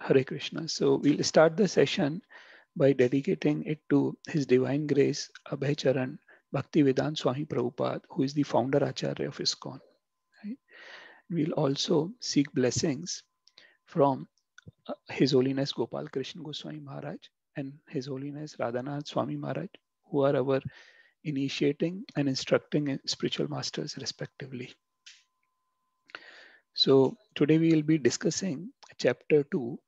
Hare Krishna. So we'll start the session by dedicating it to His Divine Grace, Abhay Charan Bhaktivedanta Swami Prabhupada, who is the founder Acharya of ISKCON. Right? We'll also seek blessings from His Holiness Gopal Krishna Goswami Maharaj and His Holiness Radhanath Swami Maharaj, who are our initiating and instructing spiritual masters respectively. So today we will be discussing chapter 2,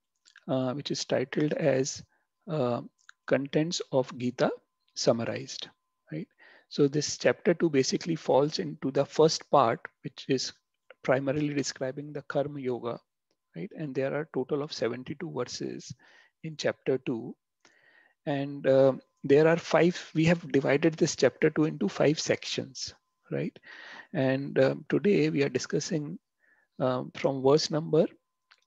which is titled as uh, Contents of Gita Summarized. Right. So this chapter 2 basically falls into the first part, which is primarily describing the Karma Yoga. Right. And there are a total of 72 verses in chapter 2. And there are five, we have divided this chapter 2 into 5 sections. Right. And today we are discussing from verse number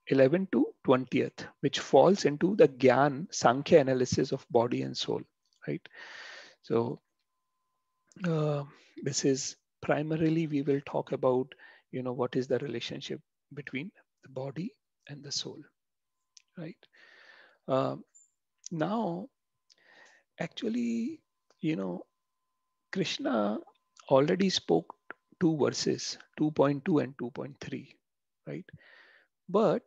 11 to 20th, which falls into the Gyan Sankhya analysis of body and soul, right? So uh, this is primarily, we will talk about, what is the relationship between the body and the soul, right? Um, Now, actually, you know, Krishna already spoke two verses, 2.2 and 2.3, right? But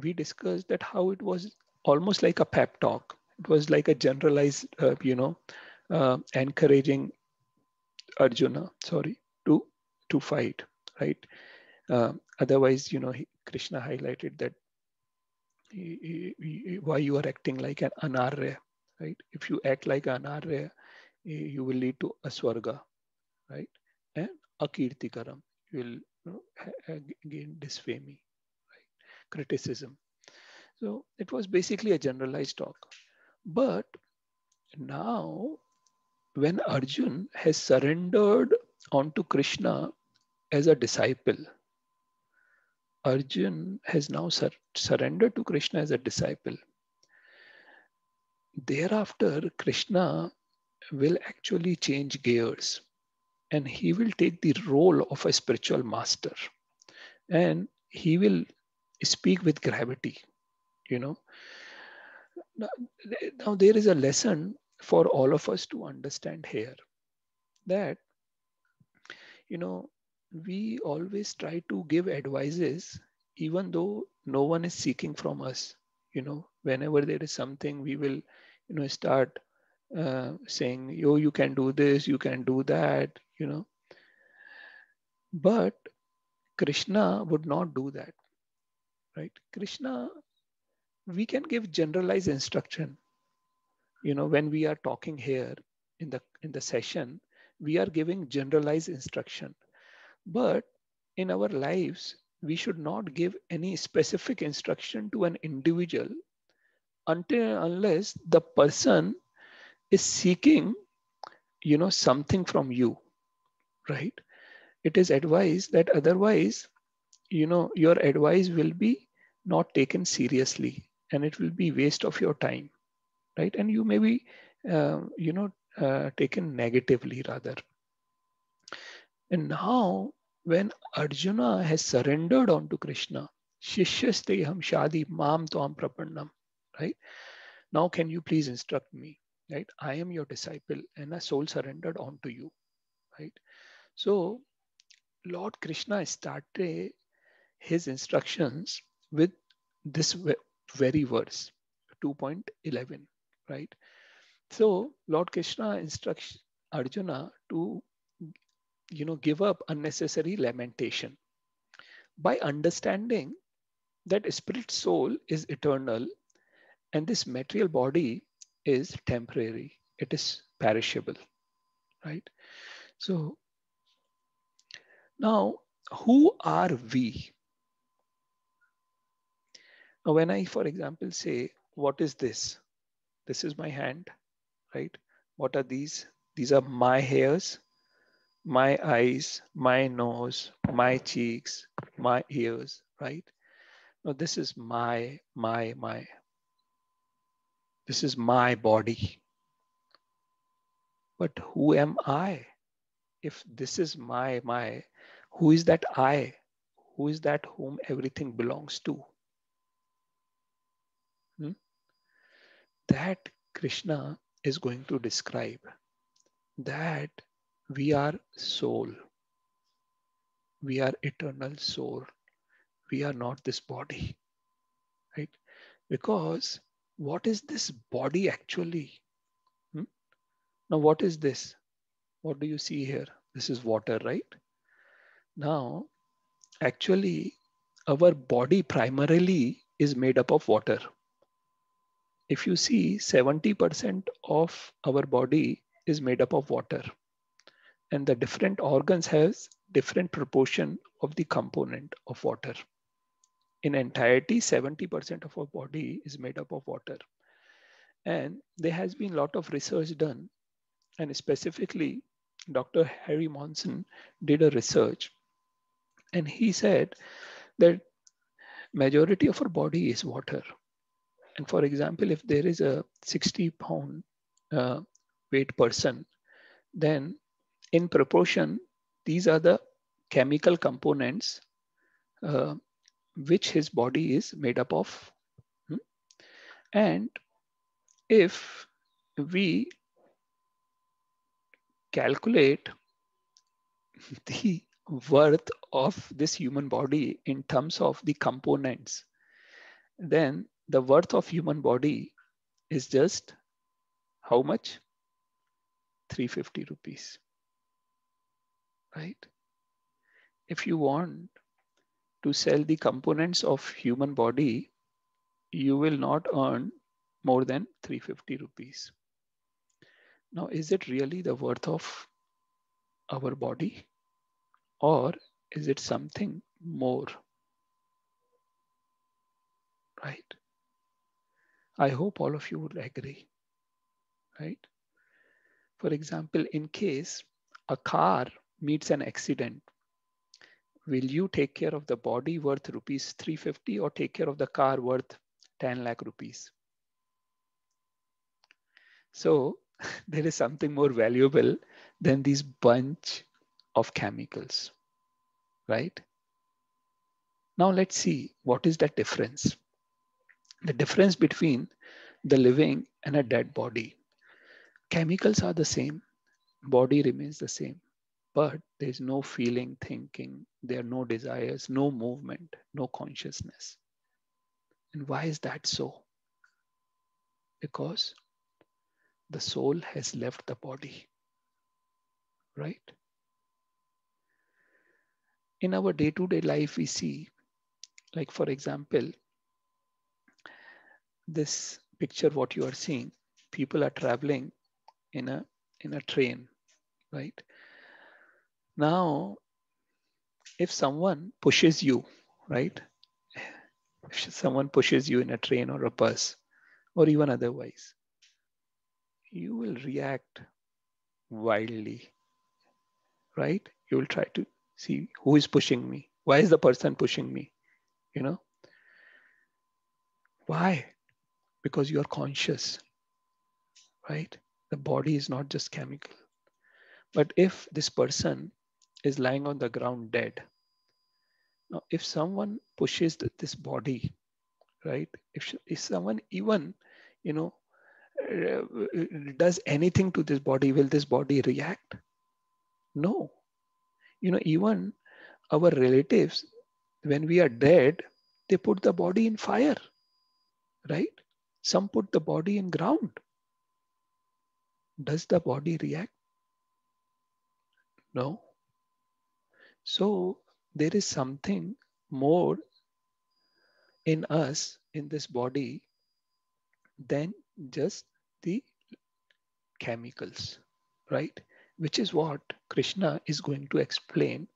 we discussed that how it was almost like a pep talk. It was like a generalized, encouraging Arjuna, to fight, right? Otherwise, Krishna highlighted that why you are acting like an anarya, right? If you act like an anarya, you will lead to aswarga, right? And akirtikaram, you will gain disfamy, right? Criticism. So it was basically a generalized talk. But now, when Arjun has surrendered onto Krishna as a disciple, Arjun has now surrendered to Krishna as a disciple. Thereafter, Krishna will actually change gears and he will take the role of a spiritual master and he will speak with gravity, you know. Now, now there is a lesson for all of us to understand here that we always try to give advices even though no one is seeking from us. Whenever there is something, we will start saying, yo, you can do this, you can do that. But Krishna would not do that, right? Krishna, we can give generalized instruction. When we are talking here in the session, we are giving generalized instruction. But in our lives, we should not give any specific instruction to an individual until unless the person is seeking, something from you, right? It is advised that otherwise, your advice will be not taken seriously and it will be waste of your time, right? And you may be, taken negatively rather. And now, when Arjuna has surrendered onto Krishna, Shishyasteham Shadi Mam Tvam Prapannam, right? Now, can you please instruct me, right? I am your disciple and a soul surrendered onto you, right? So, Lord Krishna started his instructions with this very verse, 2.11, right? So, Lord Krishna instructs Arjuna to give up unnecessary lamentation by understanding that spirit soul is eternal and this material body is temporary, it is perishable, right? So now, who are we? Now, when I, for example, say, what is this? This is my hand, right? What are these? These are my hairs, my eyes, my nose, my cheeks, my ears, right? Now, this is my. This is my body. But who am I? If this is my, who is that I? Who is that whom everything belongs to? that Krishna is going to describe that we are soul, we are eternal soul, we are not this body, right? Because what is this body actually? Hmm? Now, what is this? What do you see here? This is water, right? Now, actually, our body primarily is made up of water. If you see, 70% of our body is made up of water, and the different organs has different proportion of the component of water. In entirety, 70% of our body is made up of water. And there has been a lot of research done, and specifically, Dr. Harry Monson did a research, and he said that majority of our body is water. And for example, if there is a 60-pound weight person, then in proportion, these are the chemical components uh, which his body is made up of. Hmm? And if we calculate the worth of this human body in terms of the components, then the worth of human body is just how much? 350 rupees, right? If you want to sell the components of human body, you will not earn more than 350 rupees. Now, is it really the worth of our body, or is it something more, right? I hope all of you would agree, right? For example, in case a car meets an accident, will you take care of the body worth rupees 350 or take care of the car worth 10 lakh rupees? So there is something more valuable than these bunch of chemicals, right? Now let's see what is that difference. The difference between the living and a dead body. Chemicals are the same, body remains the same, but there's no feeling, thinking, there are no desires, no movement, no consciousness. And why is that so? Because the soul has left the body, right? In our day-to-day life, we see, like for example, this picture, what you are seeing, people are traveling in a train, right? Now, if someone pushes you, right? If someone pushes you in a train or a bus, or even otherwise, you will react wildly, right? You will try to see who is pushing me. Why is the person pushing me? You know, why? Because you are conscious, right? The body is not just chemical. But if this person is lying on the ground dead, now if someone pushes this body, right? If someone even, you know, does anything to this body, will this body react? No. You know, even our relatives, when we are dead, they put the body in fire, right? Some put the body in ground. Does the body react? No. So there is something more in us, in this body, than just the chemicals, right? Which is what Krishna is going to explain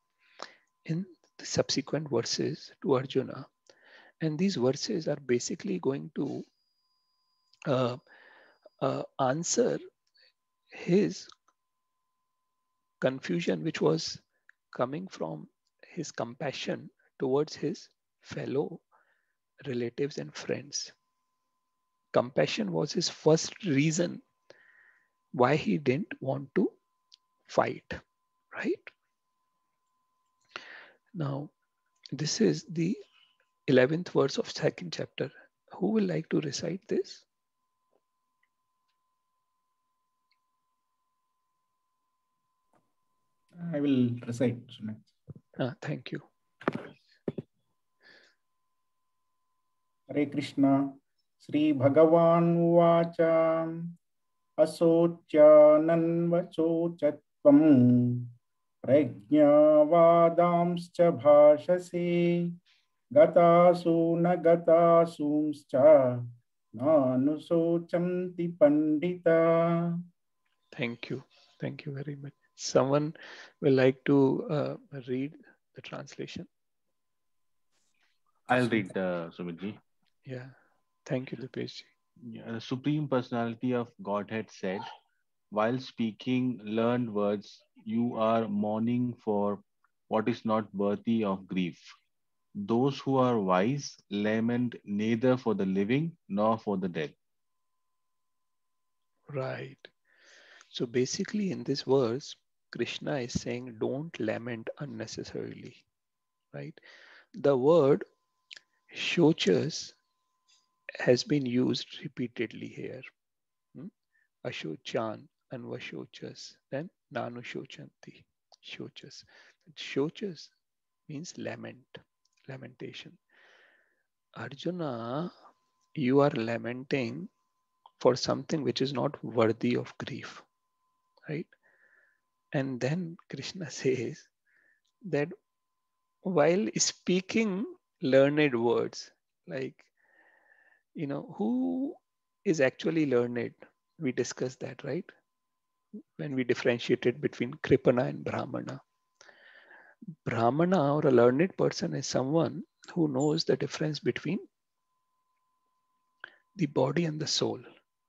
in the subsequent verses to Arjuna. And these verses are basically going to uh, answer his confusion, which was coming from his compassion towards his fellow relatives and friends. Compassion was his first reason why he didn't want to fight, right? Now, this is the 11th verse of second chapter. Who will like to recite this? I will recite. Thank you. Hare Krishna. Sri Bhagavan Uvacha Asocyananvachochatvam Prajnavadamscha bhashase Gatasu nagatasumscha Nanusochanti pandita. Thank you. Thank you very much. Someone will like to read the translation? I'll read, Sumitji. Yeah. Thank you, Dipesh. Yeah, the Supreme Personality of Godhead said, while speaking learned words, you are mourning for what is not worthy of grief. Those who are wise lament neither for the living nor for the dead. Right. So basically, in this verse, Krishna is saying, don't lament unnecessarily, right? The word shochas has been used repeatedly here. Hmm? Ashochan, Anvashochas, then Nanushochanti, Shochas. Shochas means lament, lamentation. Arjuna, you are lamenting for something which is not worthy of grief, right? And then Krishna says that while speaking learned words, like, who is actually learned? We discussed that, right? When we differentiated between Kripana and Brahmana. Brahmana, or a learned person, is someone who knows the difference between the body and the soul,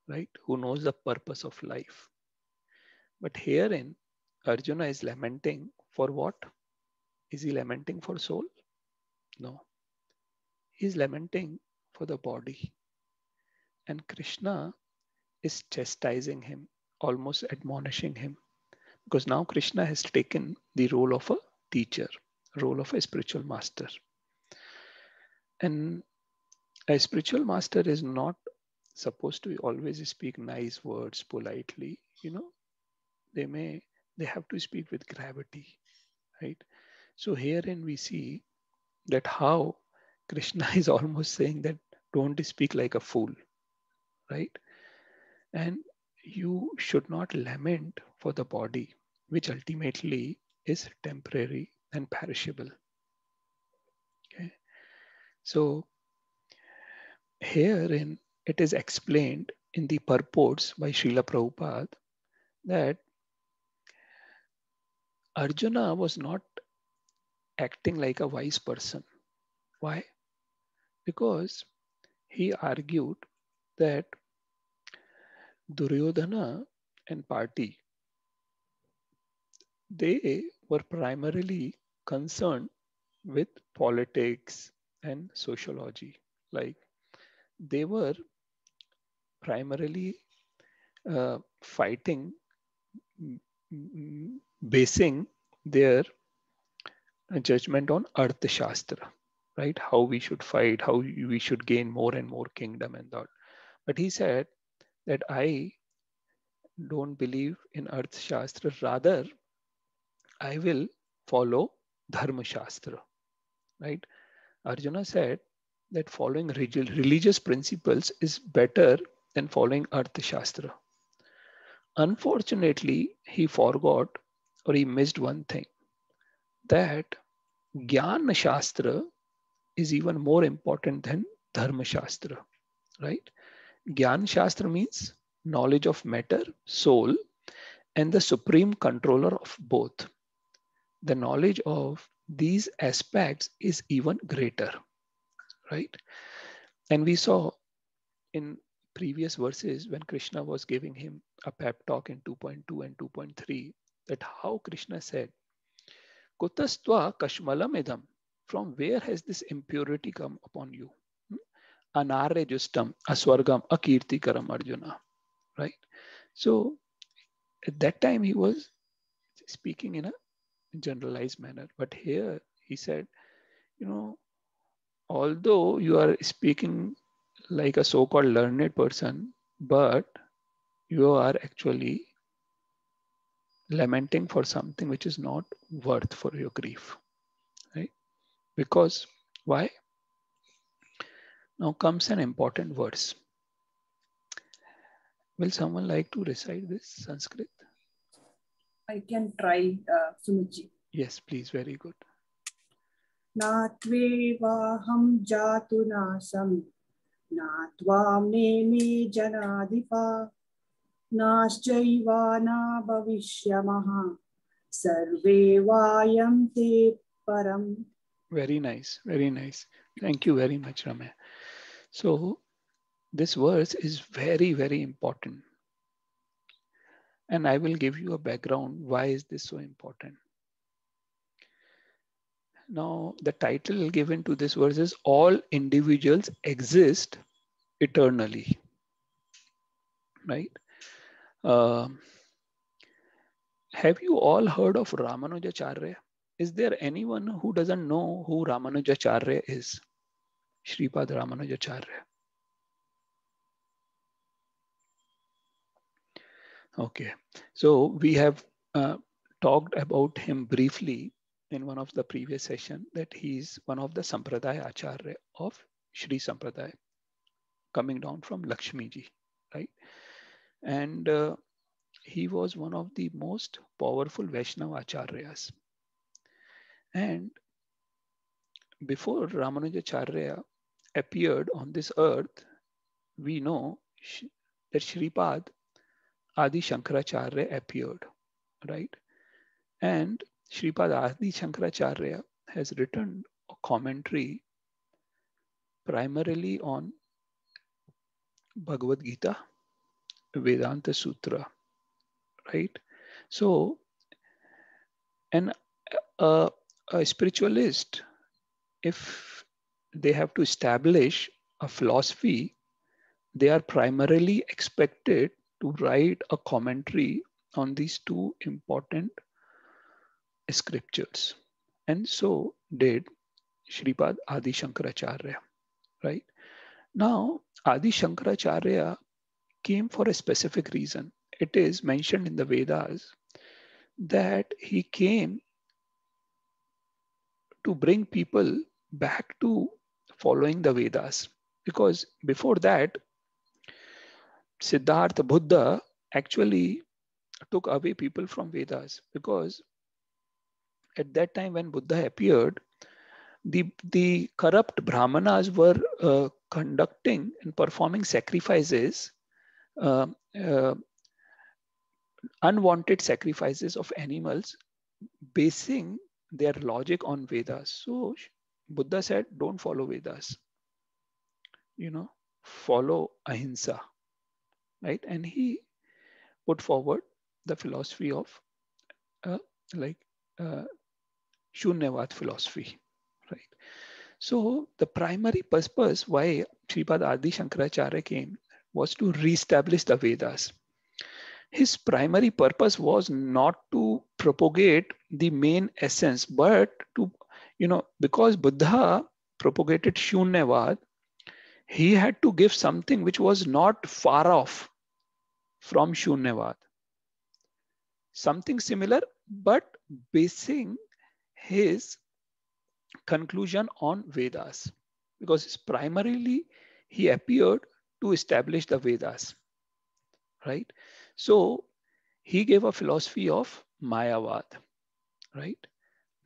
right? Who knows the purpose of life. But herein, Arjuna is lamenting for what? Is he lamenting for soul? No. He is lamenting for the body. And Krishna is chastising him, almost admonishing him. Because now Krishna has taken the role of a teacher, role of a spiritual master. And a spiritual master is not supposed to always speak nice words politely. They have to speak with gravity, right? So herein we see that how Krishna is almost saying that don't speak like a fool, right? And you should not lament for the body, which ultimately is temporary and perishable. Okay. So herein it is explained in the purports by Srila Prabhupada that Arjuna was not acting like a wise person. Why? Because he argued that Duryodhana and party, they were primarily concerned with politics and sociology. Like they were primarily fighting, basing their judgment on Arthashastra, right? How we should fight, how we should gain more and more kingdom and that. But he said that I don't believe in Arthashastra, rather, I will follow Dharma Shastra, right? Arjuna said that following religious principles is better than following Arthashastra. Unfortunately, he forgot or he missed one thing, that Jnana Shastra is even more important than Dharma Shastra, right? Jnana Shastra means knowledge of matter, soul, and the supreme controller of both. The knowledge of these aspects is even greater, right? And we saw in previous verses when Krishna was giving him a pep talk in 2.2 and 2.3 that how Krishna said, Kutastva kashmalam idam. From where has this impurity come upon you? Anarya justam, aswargam, akirtikaram Arjuna. Right? So at that time he was speaking in a generalized manner. But here he said, although you are speaking like a so-called learned person, but you are actually lamenting for something which is not worth for your grief, right? Because why? Now comes an important verse. Will someone like to recite this Sanskrit? I can try, Sumit. Yes, please. Very good. Natvevaham jatu nasam, natva me janadipa, naschayvana bhavishyamaha, sarve vayam te param. Very nice. Very nice. Thank you very much, Ramya. So this verse is very, very important. And I will give you a background. Why is this so important? Now, the title given to this verse is All Individuals Exist Eternally. Right? Have you all heard of Ramanujacharya? Is there anyone who doesn't know who Ramanujacharya is? Shripad Ramanujacharya. Okay, so we have talked about him briefly in one of the previous session that he's one of the Sampradaya Acharya of Shri Sampradaya, coming down from Lakshmi ji, right? And he was one of the most powerful Vaishnava Acharyas. And before Ramanujacharya appeared on this earth, we know that Shripad Adi Shankaracharya appeared, right? And Shripad Adi Shankaracharya has written a commentary primarily on Bhagavad Gita, Vedanta Sutra, right? So, a spiritualist, if they have to establish a philosophy, they are primarily expected to write a commentary on these two important scriptures. And so did Shripad Adi Shankaracharya, right? Now, Adi Shankaracharya came for a specific reason. It is mentioned in the Vedas that he came to bring people back to following the Vedas. Because before that, Siddhartha Buddha actually took away people from Vedas, because at that time when Buddha appeared, the corrupt Brahmanas were conducting and performing sacrifices, unwanted sacrifices of animals, basing their logic on Vedas. So Buddha said, don't follow Vedas, follow ahimsa, right? And he put forward the philosophy of Shunyavad philosophy, right? So the primary purpose why Shripad Adi Shankaracharya came was to reestablish the Vedas. His primary purpose was not to propagate the main essence, but to, because Buddha propagated Shunyavad, he had to give something which was not far off from Shunyavad. Something similar, but basing his conclusion on Vedas, because primarily he appeared to establish the Vedas, right? So he gave a philosophy of Mayavad, right?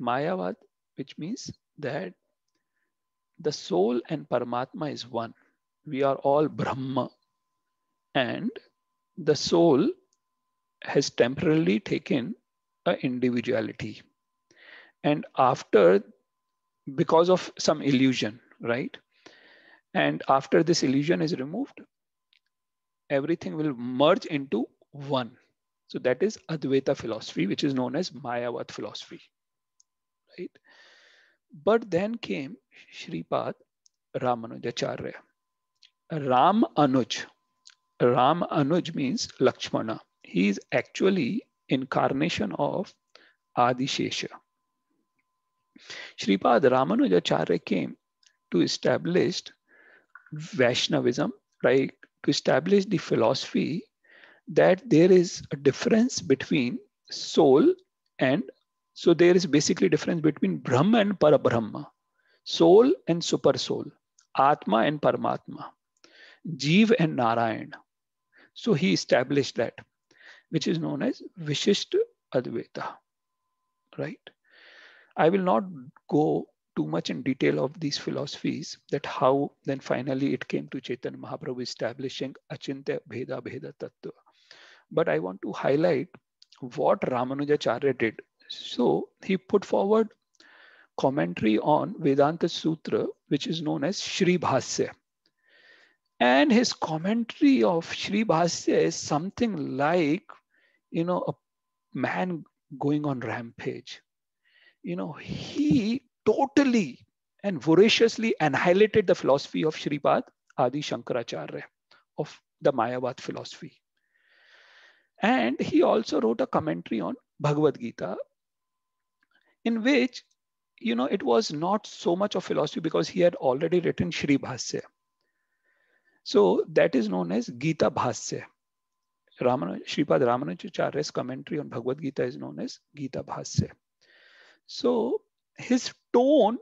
Mayavad, which means that the soul and Paramatma is one. We are all Brahma, and the soul has temporarily taken an individuality. And because of some illusion, right? And after this illusion is removed, everything will merge into one. So that is Advaita philosophy, which is known as Mayavad philosophy, right? But then came Shripad Ramanujacharya. Ram Anuj. Ram Anuj means Lakshmana. He is actually incarnation of Adishesha. Shripad Ramanujacharya came to establish Vaishnavism, right? To establish the philosophy that there is a difference between soul, and so there is basically difference between Brahma and Parabrahma, soul and super soul, Atma and Paramatma, Jeev and Narayan. So he established that, which is known as Vishishta Advaita, right? I will not go too much in detail of these philosophies, that how then finally it came to Chaitanya Mahaprabhu establishing Achintya Bheda Bheda Tattva. But I want to highlight what Ramanujacharya did. So he put forward commentary on Vedanta Sutra, which is known as Shri Bhasya. And his commentary of Shri Bhasya is something like, a man going on rampage. He totally and voraciously annihilated the philosophy of Shripad Adi Shankaracharya, of the Mayavad philosophy. And he also wrote a commentary on Bhagavad Gita, in which, it was not so much of philosophy because he had already written Shri Bhasya. So that is known as Gita Bhasya. Shripad Ramanujacharya's commentary on Bhagavad Gita is known as Gita Bhasya. So his tone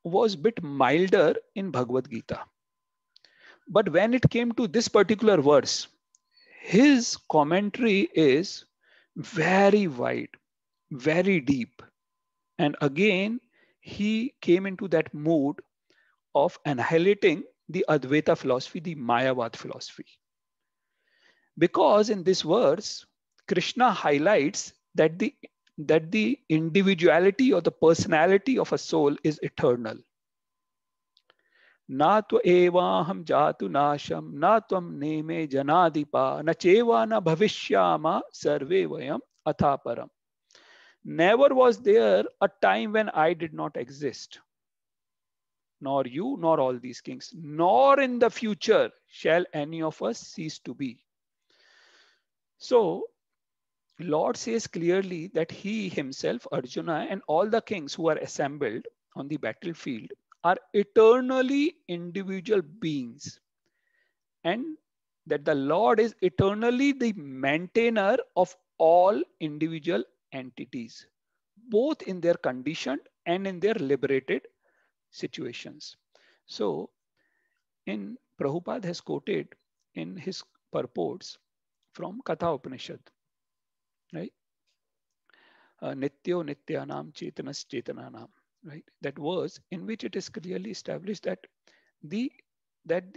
was a bit milder in Bhagavad Gita. But when it came to this particular verse, his commentary is very wide, very deep. And again, he came into that mood of annihilating the Advaita philosophy, the Mayavad philosophy. Because in this verse, Krishna highlights that the individuality or the personality of a soul is eternal. Na tva evaham jatu nasham, na tvam neme janadipa, na cheva na bhavishyama sarve vayam athaparam. Never was there a time when I did not exist, nor you, nor all these kings, nor in the future shall any of us cease to be. So, Lord says clearly that he himself, Arjuna, and all the kings who are assembled on the battlefield are eternally individual beings, and that the Lord is eternally the maintainer of all individual entities, both in their conditioned and in their liberated situations. So, Prabhupada has quoted in his purports from Katha Upanishad, right? Nityo Nityanam Chetanas Chetananam, right? That verse in which it is clearly established that the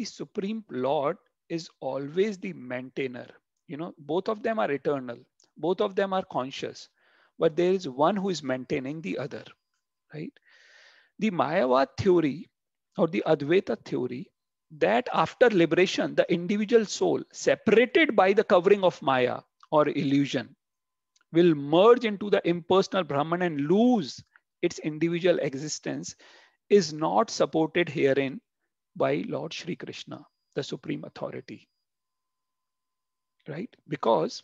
Supreme Lord is always the maintainer. Both of them are eternal, both of them are conscious, but there is one who is maintaining the other, right? The Mayavad theory or the Advaita theory, that after liberation, the individual soul separated by the covering of Maya or illusion will merge into the impersonal Brahman and lose its individual existence, is not supported herein by Lord Shri Krishna, the supreme authority, right? Because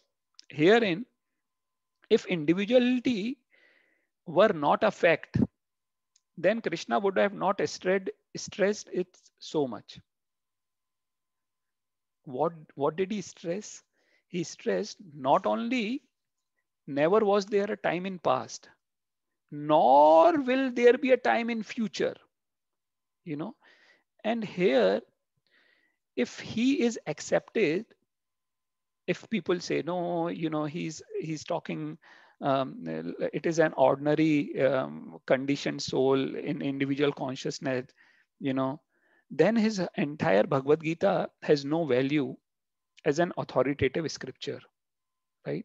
herein, if individuality were not a fact, then Krishna would have not stressed it so much. What did he stress? He stressed not only never was there a time in past, nor will there be a time in future. And here, if he is accepted, if people say no, he's talking, it is an ordinary conditioned soul in individual consciousness, then his entire Bhagavad Gita has no value as an authoritative scripture, right?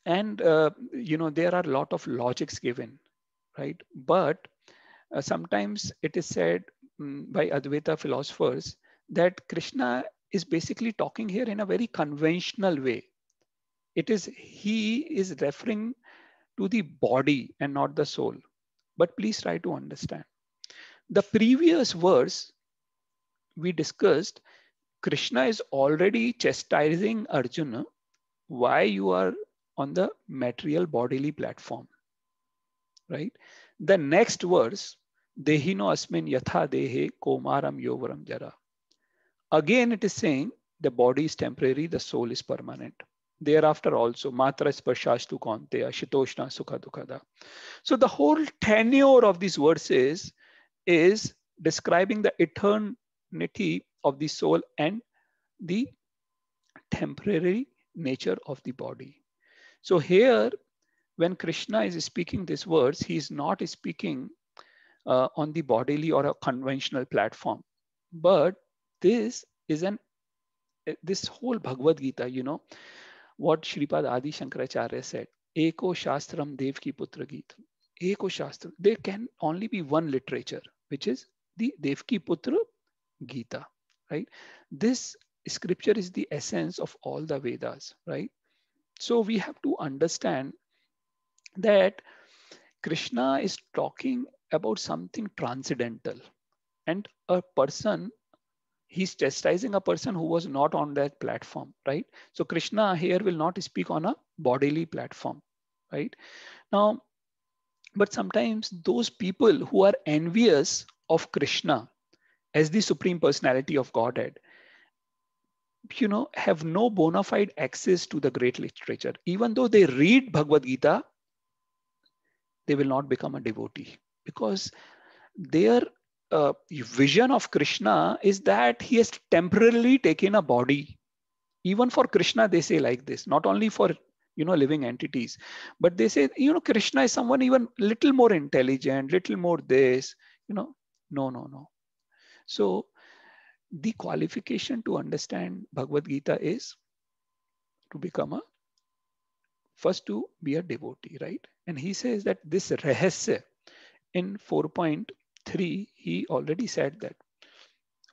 And there are a lot of logics given, right? But sometimes it is said by Advaita philosophers that Krishna is basically talking here in a very conventional way. He is referring to the body and not the soul. But please try to understand. The previous verse we discussed, Krishna is already chastising Arjuna why you are on the material bodily platform, right? The next verse, Dehino asmin yatha dehe komaram yovaram jara. Again, it is saying the body is temporary, the soul is permanent. Thereafter also, Matra Sparshashtu Kaunteya, Shitoshna Sukha Dukkada. So the whole tenure of these verses is describing the eternity of the soul and the temporary nature of the body. So here, when Krishna is speaking these words, he is not speaking on the bodily or a conventional platform. But this is this whole Bhagavad Gita, you know, what Shripad Adi Shankaracharya said, Eko Shastram Dev Ki Putra Gita. Eko Shastra. There can only be one literature, which is the Devki Putra Gita, right? This scripture is the essence of all the Vedas, right? So we have to understand that Krishna is talking about something transcendental, and a person, he's chastising a person who was not on that platform, right? So Krishna here will not speak on a bodily platform, right? Now, but sometimes those people who are envious of Krishna as the supreme personality of Godhead, you know, have no bona fide access to the great literature. Even though they read Bhagavad Gita, they will not become a devotee, because their vision of Krishna is that he has temporarily taken a body. Even for Krishna, they say like this, not only for, you know, living entities, but they say, you know, Krishna is someone even little more intelligent, little more this, you know, no. So the qualification to understand Bhagavad Gita is to become first to be a devotee, right? And he says that this rahasya in 4.3, he already said that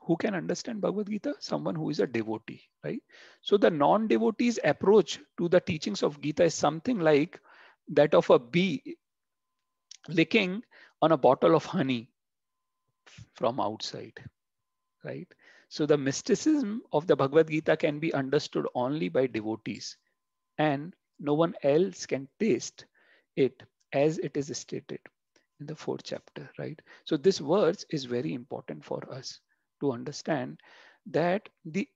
who can understand Bhagavad Gita? Someone who is a devotee, right? So the non-devotee's approach to the teachings of Gita is something like that of a bee licking on a bottle of honey from outside, right? So the mysticism of the Bhagavad Gita can be understood only by devotees, and no one else can taste it as it is stated in the 4th chapter, right? So this verse is very important for us to understand that the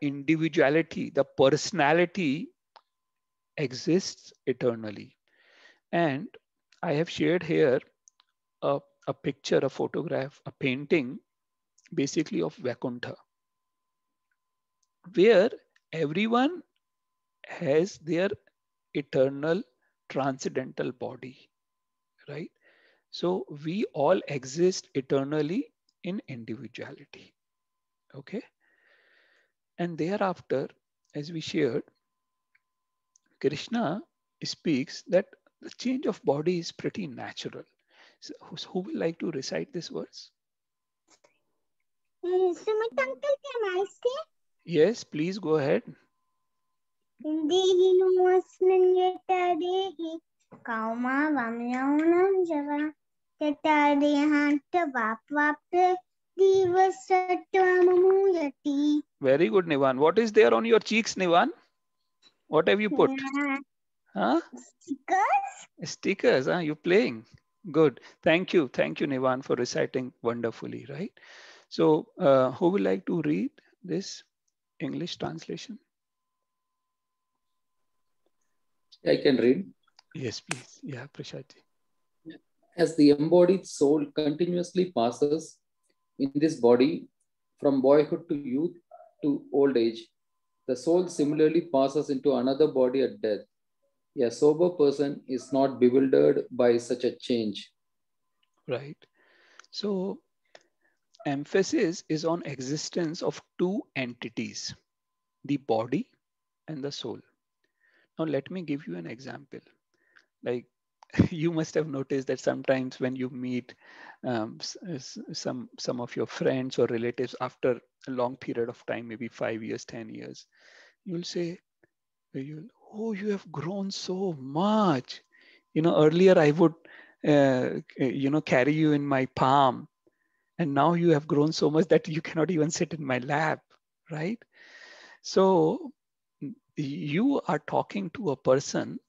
individuality, the personality exists eternally. And I have shared here a picture, a photograph, a painting, basically of Vaikuntha, where everyone has their eternal transcendental body, right? So we all exist eternally in individuality, okay? And thereafter, as we shared, Krishna speaks that the change of body is pretty natural. So who will like to recite this verse? Sumit uncle, can I say? Yes, please go ahead. Dehi nuasmin yeta dehi kauma vamyaunam java yeta dehanta vapvapte divasattvamamuyati. Very good, Nivan. What is there on your cheeks, Nivan? What have you put? Huh? Stickers? Stickers, huh? You playing? Good. Thank you. Thank you, Nivan, for reciting wonderfully, right? So who would like to read this English translation? I can read. Yes, please. Yeah, Prashadji. As the embodied soul continuously passes in this body from boyhood to youth to old age, the soul similarly passes into another body at death. A sober person is not bewildered by such a change. Right. So emphasis is on existence of two entities, the body and the soul. Now let me give you an example. Like you must have noticed that sometimes when you meet some of your friends or relatives after a long period of time, maybe 5 years, 10 years, you'll say, oh, you have grown so much. You know, earlier I would, carry you in my palm, and now you have grown so much that you cannot even sit in my lap, right? So you are talking to a person,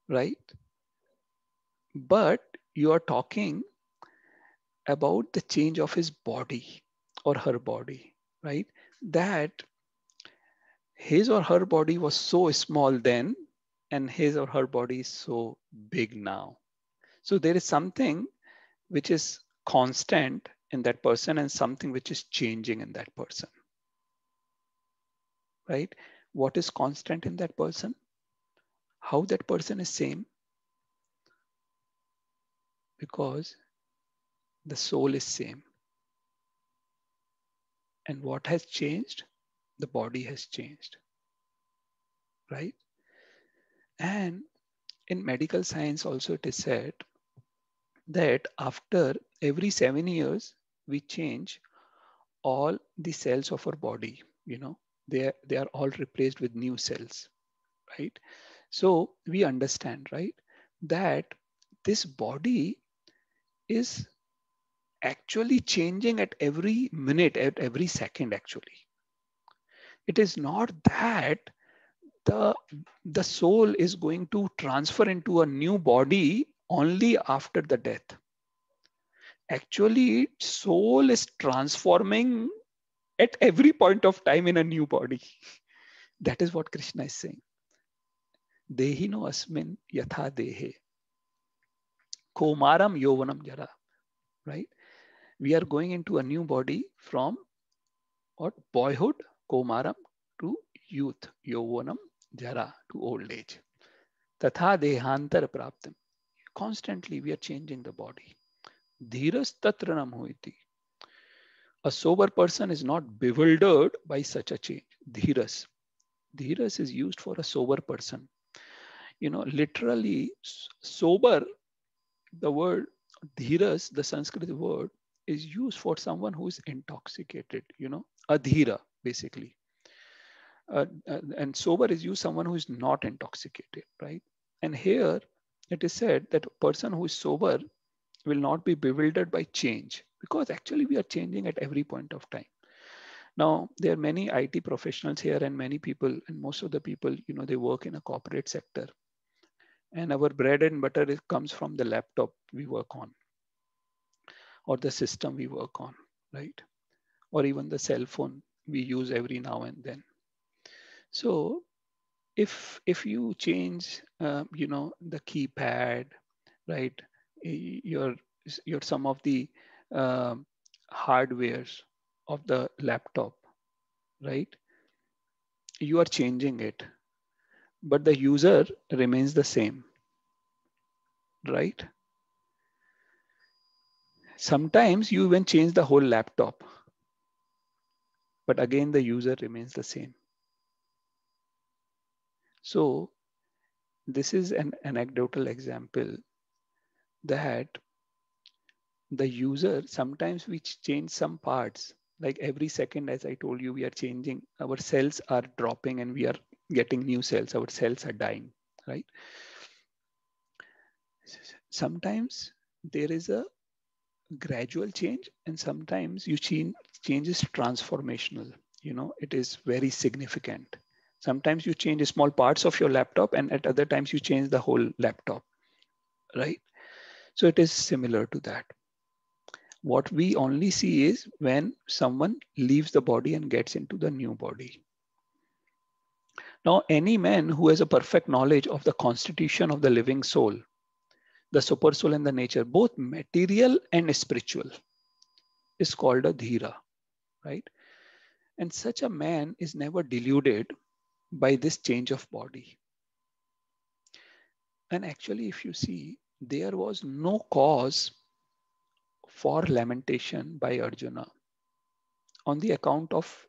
right? But you are talking about the change of his body or her body, right? That his or her body was so small then, and his or her body is so big now. So there is something which is constant in that person and something which is changing in that person, right? What is constant in that person? How that person is same? Because the soul is same. And what has changed? The body has changed, right? And in medical science also it is said that after every 7 years, we change all the cells of our body, they are all replaced with new cells, right? So we understand, right, that this body is actually changing at every minute, at every second, actually. It is not that the, the soul is going to transfer into a new body only after the death. Actually, soul is transforming at every point of time in a new body. That is what Krishna is saying. Dehino asmin yatha dehe. Komaram yovanam jara. Right? We are going into a new body from what? Boyhood, komaram, to youth, yovanam, jara, to old age. Tatha dehantar praptam. Constantly we are changing the body. Dhiras tatranam hoiti. A sober person is not bewildered by such a change. Dhiras. Dhiras is used for a sober person. Literally sober, the word dhiras, the Sanskrit word, is used for someone who is intoxicated, adhira, basically. And sober is used someone who is not intoxicated, right? And here it is said that a person who is sober will not be bewildered by change, because actually we are changing at every point of time. Now, there are many IT professionals here and many people, and most of the people, they work in a corporate sector. And our bread and butter comes from the laptop we work on, or the system we work on, right? Or even the cell phone we use every now and then. So if you change, the keypad, right? Your some of the hardwares of the laptop, right? You are changing it, but the user remains the same, right? Sometimes you even change the whole laptop, but again, the user remains the same. So this is an anecdotal example that the user, sometimes we change some parts, like every second, as I told you, we are changing, our cells are dropping and we are getting new cells, our cells are dying, right? Sometimes there is a gradual change, and sometimes you change is transformational. It is very significant. Sometimes you change small parts of your laptop, and at other times you change the whole laptop, right? So it is similar to that. What we only see is when someone leaves the body and gets into the new body. Now, any man who has a perfect knowledge of the constitution of the living soul, the super soul and the nature, both material and spiritual, is called a dhira, right? And such a man is never deluded by this change of body. And actually, if you see, there was no cause for lamentation by Arjuna on the account of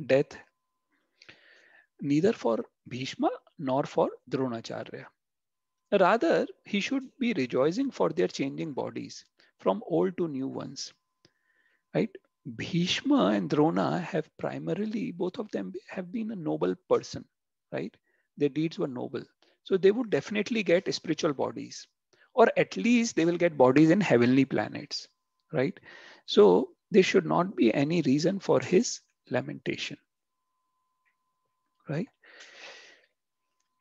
death, neither for Bhishma nor for Dronacharya. Rather, he should be rejoicing for their changing bodies from old to new ones, right? Bhishma and Drona have primarily, both of them have been a noble person, right? Their deeds were noble. So they would definitely get spiritual bodies, or at least they will get bodies in heavenly planets, right? So there should not be any reason for his lamentation, right?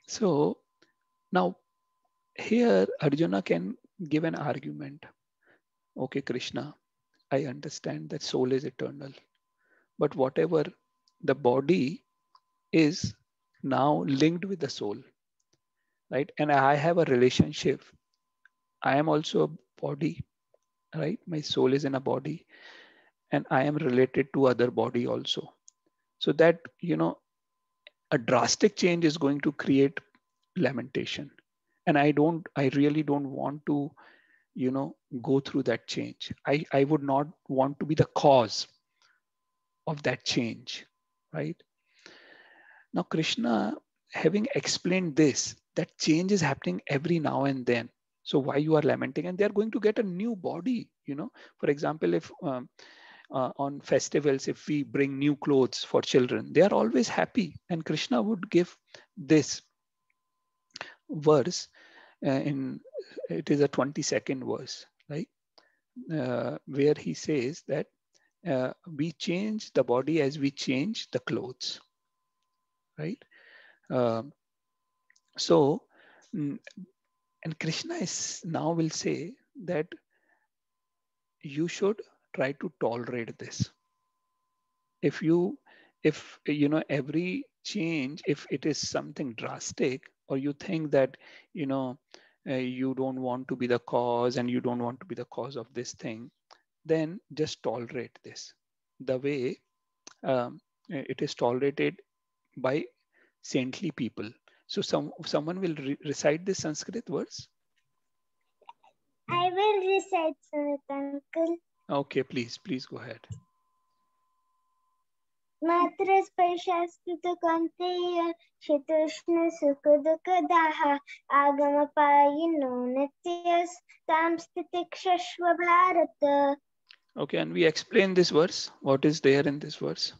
So now here Arjuna can give an argument. Okay, Krishna, I understand that soul is eternal, but whatever, the body is now linked with the soul, right? And I have a relationship. I am also a body, right? My soul is in a body, and I am related to other body also. So that, a drastic change is going to create lamentation. And I really don't want to, go through that change. I would not want to be the cause of that change, right? Now, Krishna, having explained this, that change is happening every now and then. So why you are lamenting? And they are going to get a new body, For example, if on festivals, if we bring new clothes for children, they are always happy. And Krishna would give this verse in, it is a 22nd verse, right? Where he says that we change the body as we change the clothes, right? So, and Krishna is now will say that you should try to tolerate this. If every change, if it is something drastic, or you think that, you don't want to be the cause and you don't want to be the cause of this thing, then just tolerate this. The way it is tolerated by saintly people. So someone will recite this Sanskrit verse. I will recite, Sanat uncle. Okay, please go ahead. Matra sparshastita kanteya shitushna sukadukadaha agamapayino nityas tamstitikshashva bharata. Okay, and we explain this verse. What is there in this verse?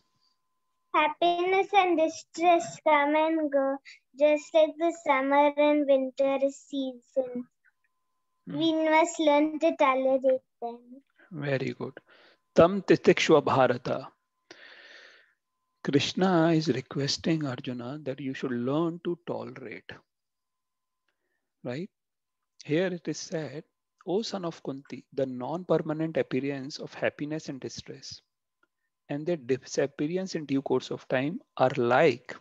Happiness and distress come and go, just like the summer and winter season. We must learn to tolerate them. Very good. Tam titikshva bharata. Krishna is requesting Arjuna that you should learn to tolerate. Right? Here it is said, O son of Kunti, the non-permanent appearance of happiness and distress and their disappearance in due course of time are like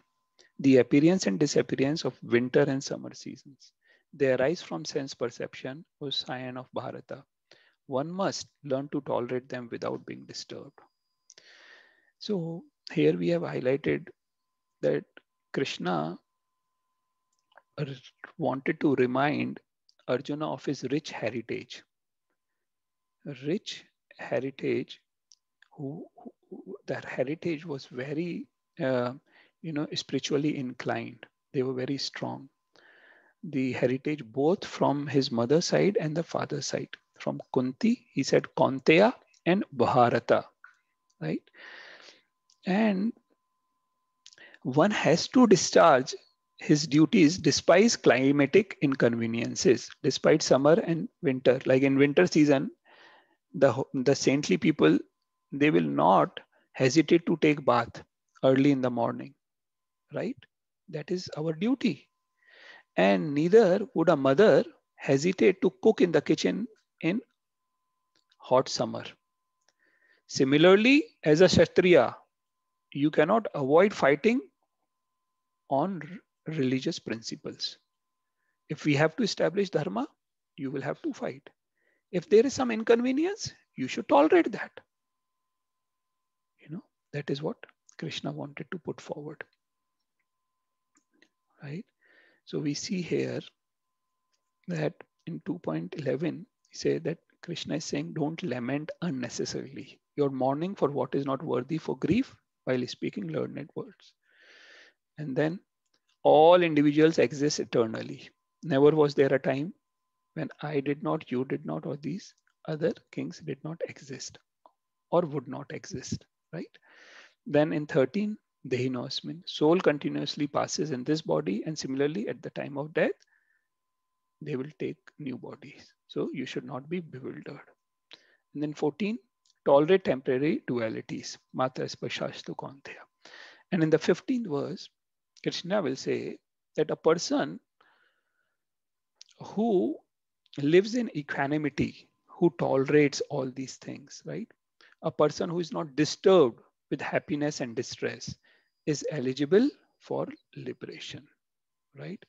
the appearance and disappearance of winter and summer seasons. They arise from sense perception, O scion of Bharata. One must learn to tolerate them without being disturbed. So here we have highlighted that Krishna wanted to remind Arjuna of his rich heritage. Rich heritage, their heritage was very, spiritually inclined. They were very strong. The heritage both from his mother's side and the father's side. From Kunti, he said Kaunteya and Bharata, right? And one has to discharge his duties despite climatic inconveniences, despite summer and winter. Like in winter season, the saintly people, they will not hesitate to take bath early in the morning, right? That is our duty. And neither would a mother hesitate to cook in the kitchen in hot summer. Similarly, as a Kshatriya, you cannot avoid fighting on religious principles. If we have to establish dharma, you will have to fight. If there is some inconvenience, you should tolerate that. That is what Krishna wanted to put forward, right? So we see here that in 2.11, he said that Krishna is saying, don't lament unnecessarily. You're mourning for what is not worthy for grief while speaking learned words. And then all individuals exist eternally. Never was there a time when I did not, you did not, or these other kings did not exist or would not exist, right? Then in 13, Dehinosmin, soul continuously passes in this body, and similarly at the time of death, they will take new bodies. So you should not be bewildered. And then 14, tolerate temporary dualities. Matra spashastu kaunteya. And in the 15th verse, Krishna will say that a person who lives in equanimity, who tolerates all these things, right? A person who is not disturbed with happiness and distress is eligible for liberation, right?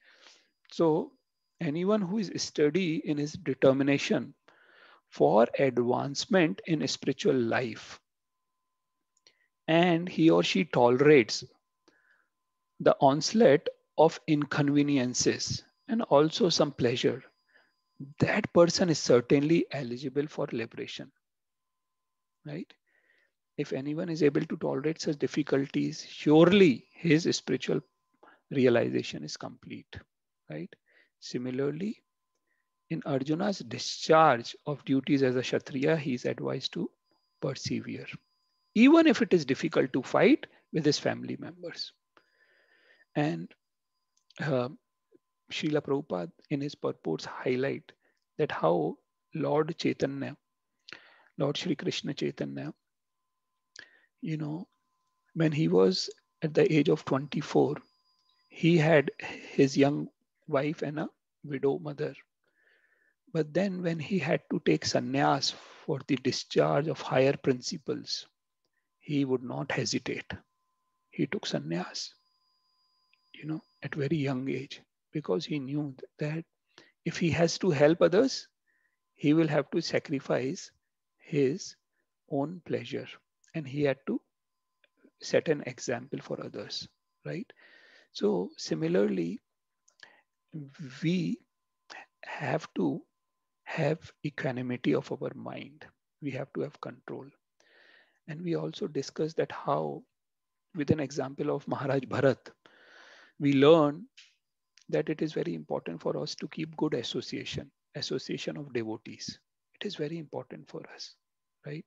So anyone who is steady in his determination for advancement in spiritual life, and he or she tolerates the onslaught of inconveniences and also some pleasure, that person is certainly eligible for liberation, right? If anyone is able to tolerate such difficulties, surely his spiritual realization is complete, right? Similarly, in Arjuna's discharge of duties as a Kshatriya, he is advised to persevere, even if it is difficult to fight with his family members. And Srila Prabhupada in his purports highlight that how Lord Chaitanya, Lord Shri Krishna Chaitanya, when he was at the age of 24, he had his young wife and a widow mother. But then when he had to take sannyas for the discharge of higher principles, he would not hesitate. He took sannyas, at very young age, because he knew that if he has to help others, he will have to sacrifice his own pleasure, and he had to set an example for others, right? So similarly, we have to have equanimity of our mind. We have to have control. And we also discussed that how, with an example of Maharaj Bharat, we learn that it is very important for us to keep good association of devotees. It is very important for us, right?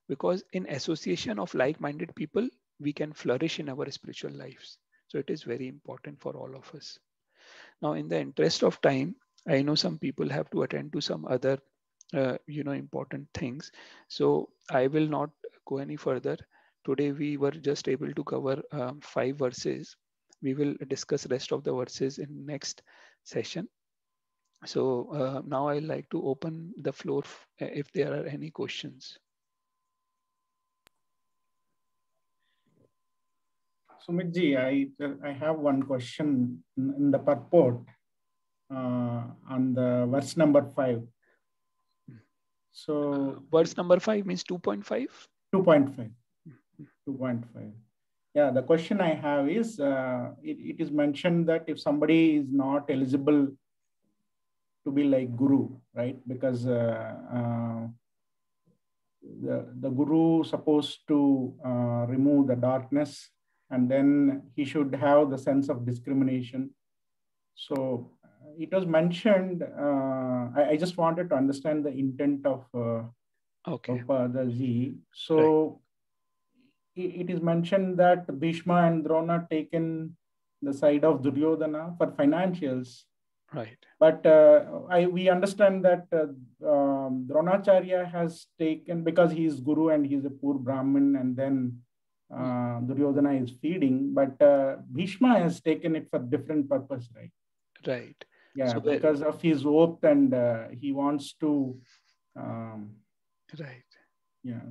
Because in association of like-minded people, we can flourish in our spiritual lives. So it is very important for all of us. Now, in the interest of time, I know some people have to attend to some other, important things. So I will not go any further. Today, we were just able to cover 5 verses. We will discuss rest of the verses in next session. So now I'd like to open the floor if there are any questions. Sumitji, I have one question in the purport on the verse number 5. So verse number 5 means 2.5? 2.5. 2.5. Yeah, the question I have is, it is mentioned that if somebody is not eligible to be like Guru, right? Because the Guru supposed to remove the darkness, and then he should have the sense of discrimination. So it was mentioned, I just wanted to understand the intent of Prabhupada-ji. So it is mentioned that Bhishma and Drona taken the side of Duryodhana for financials. Right. But we understand that Dronacharya has taken, because he is Guru and he is a poor Brahmin, and then Duryodhana is feeding, but Bhishma has taken it for different purpose, right? Right. Yeah, so because of his oath, and he wants to. Right. Yeah.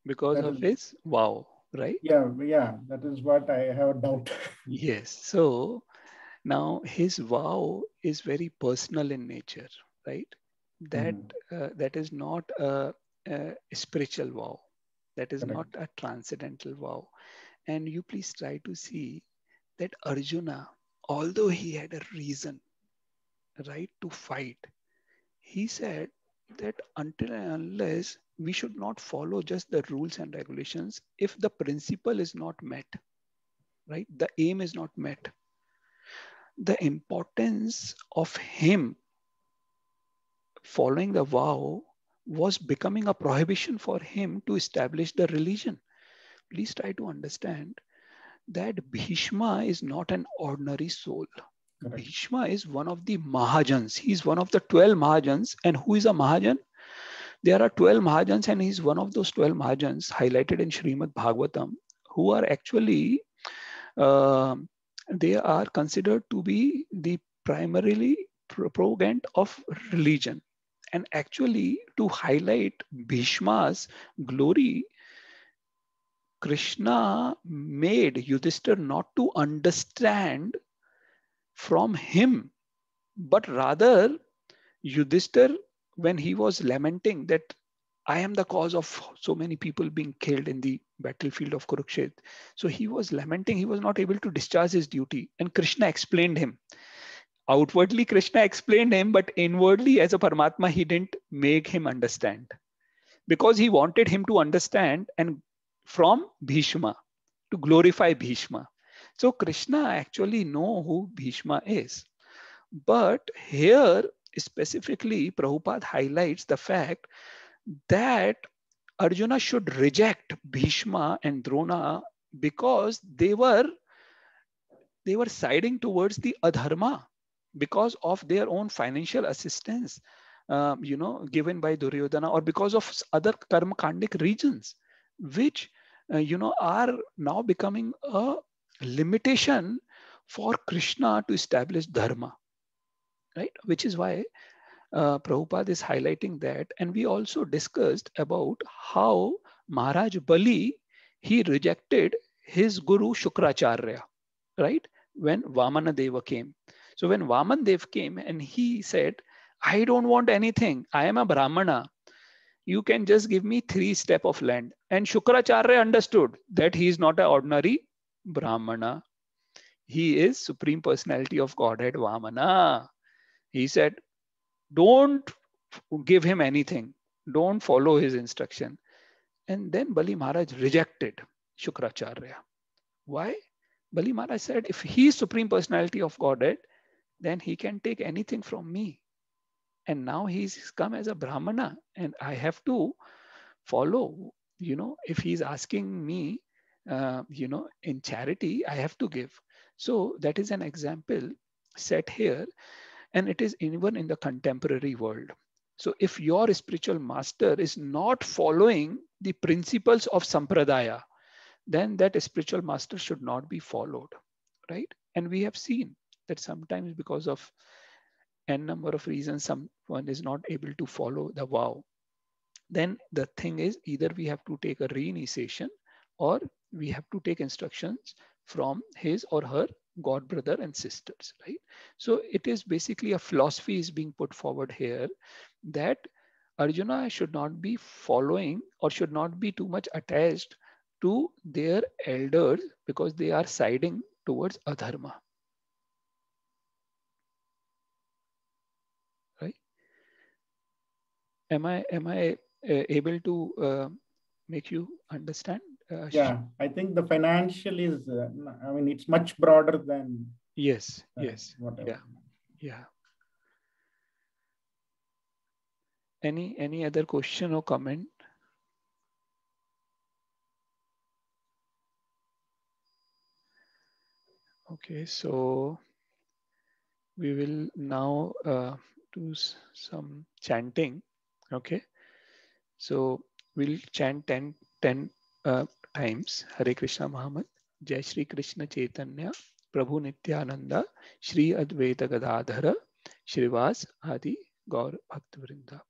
Because of his vow, right? Yeah, that is what I have a doubt. Yes. So now his vow is very personal in nature, right? That that is not a spiritual vow. That is not a transcendental vow. And you please try to see that Arjuna, although he had a reason, right, to fight, he said that until and unless we should not follow just the rules and regulations, if the principle is not met, right, the aim is not met, the importance of him following the vow was becoming a prohibition for him to establish the religion. Please try to understand that Bhishma is not an ordinary soul. Correct. Bhishma is one of the Mahajans. He's one of the 12 Mahajans. And who is a Mahajan? There are 12 Mahajans, and he's one of those 12 Mahajans highlighted in Srimad Bhagavatam, who are actually, they are considered to be the primarily propagand of religion. And actually, to highlight Bhishma's glory, Krishna made Yudhishthira not to understand from him, but rather Yudhishthira, when he was lamenting that I am the cause of so many people being killed in the battlefield of Kurukshetra. So he was lamenting, he was not able to discharge his duty. And Krishna explained him. Outwardly, Krishna explained him, but inwardly, as a Paramatma, he didn't make him understand. Because he wanted him to understand and from Bhishma, to glorify Bhishma. So Krishna actually knows who Bhishma is. But here, specifically, Prabhupada highlights the fact that Arjuna should reject Bhishma and Drona because they were siding towards the adharma because of their own financial assistance, given by Duryodhana, or because of other karma kandic reasons, which are now becoming a limitation for Krishna to establish dharma, right? Which is why Prabhupada is highlighting that. And we also discussed about how Maharaj Bali, he rejected his guru Shukracharya, right? When Vamanadeva came. So when Vamanadeva came and he said, I don't want anything. I am a Brahmana. You can just give me 3 steps of land. And Shukracharya understood that he is not an ordinary Brahmana. He is Supreme Personality of Godhead Vamana. He said, don't give him anything. Don't follow his instruction. And then Bali Maharaj rejected Shukracharya. Why? Bali Maharaj said, if he is Supreme Personality of Godhead, then he can take anything from me. And now he's come as a Brahmana and I have to follow, if he's asking me, in charity, I have to give. So that is an example set here. And it is even in the contemporary world. So if your spiritual master is not following the principles of Sampradaya, then that spiritual master should not be followed, right? And we have seen that sometimes because of n number of reasons, someone is not able to follow the vow. Then the thing is, either we have to take a reinitiation or we have to take instructions from his or her god brother and sisters, right? So it is basically a philosophy is being put forward here that Arjuna should not be following or should not be too much attached to their elders because they are siding towards adharma, right? Am I able to make you understand? Yeah, I think the financial is, it's much broader than. Yes, yes, whatever. Yeah. Any other question or comment? Okay, so we will now do some chanting. Okay, so we'll chant 10 times Hare Krishna Muhammad, Jai Shri Krishna Chaitanya, Prabhu Nityananda, Shri Advaita Gadadhara, Shrivas Adi Gaur Bhaktivinoda.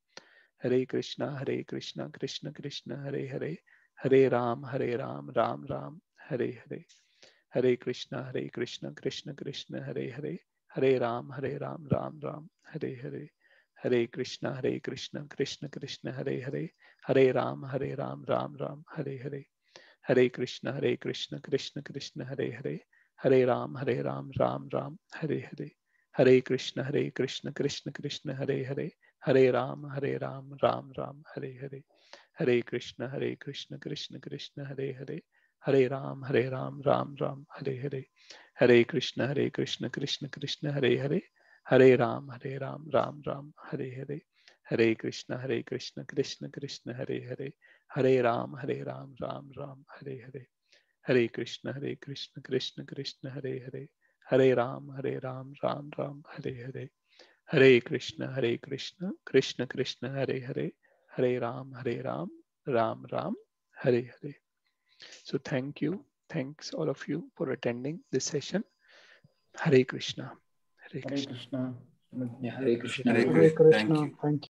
Hare Krishna, Krishna Krishna, Hare Hare, Hare Ram, Ram Ram, Hare Hare. Hare Krishna, Krishna Krishna, Hare Hare, Hare Ram, Ram Ram, Hare Hare. Hare Krishna, Krishna Krishna, Hare Hare, Hare Ram, Ram Ram, Hare Hare. Hare Krishna, Krishna Krishna, Hare Hare, Hare Ram, Ram Ram, Hare Hare. Hare Krishna, Krishna, Hare Hare, Hare Ram, Ram Ram, Hare Hare. Hare Krishna, Krishna Krishna, Hare Hare, Hare Ram, Ram Ram, Hare Hare. Hare Krishna, Krishna Krishna, Hare Hare, Hare Ram, Ram Ram, Hare Hare. Hare Krishna, Krishna Hare Hare, Hare Ram, Ram Ram, Hare Hare. Hare Krishna, Krishna Hare Hare, Hare Ram, Ram Ram, Hare Hare. Hare Krishna, Krishna Hare Hare, Hare Ram, Ram Ram, Hare Hare. So thank you. Thanks all of you for attending this session. Hare Krishna. Hare Krishna. Yeah, Hare Krishna. Hare Krishna. Thank you.